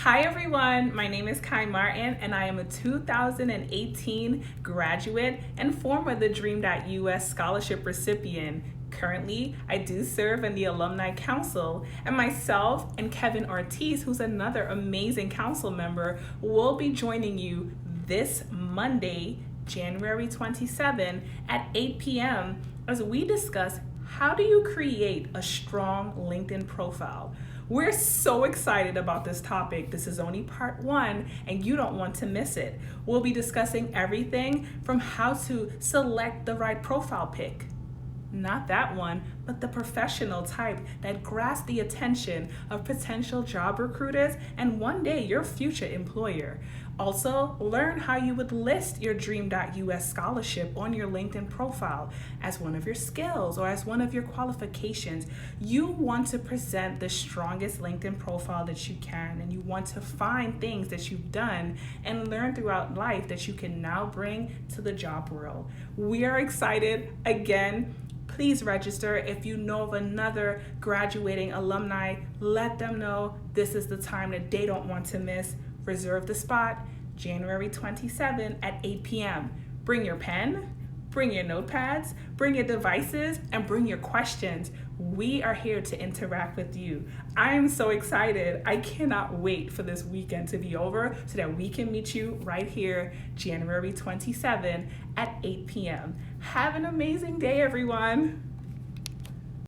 Hi everyone, my name is Kai Martin and I am a 2018 graduate and former TheDream.Us scholarship recipient. Currently, I do serve in the Alumni Council, and myself and Kevin Ortiz, who's another amazing council member, will be joining you this Monday, January 27 at 8 p.m. as we discuss how do you create a strong LinkedIn profile. We're so excited about this topic. This is only part one, and you don't want to miss it. We'll be discussing everything from how to select the right profile pic. Not that one, but the professional type that grasps the attention of potential job recruiters and one day your future employer. Also, learn how you would list your Dream.Us scholarship on your LinkedIn profile as one of your skills or as one of your qualifications. You want to present the strongest LinkedIn profile that you can, and you want to find things that you've done and learn throughout life that you can now bring to the job world. We are excited. Again, please register. If you know of another graduating alumni, let them know this is the time that they don't want to miss. Reserve the spot, January 27 at 8 p.m. Bring your pen, bring your notepads, bring your devices, and bring your questions. We are here to interact with you. I am so excited. I cannot wait for this weekend to be over so that we can meet you right here, January 27 at 8 p.m. Have an amazing day, everyone.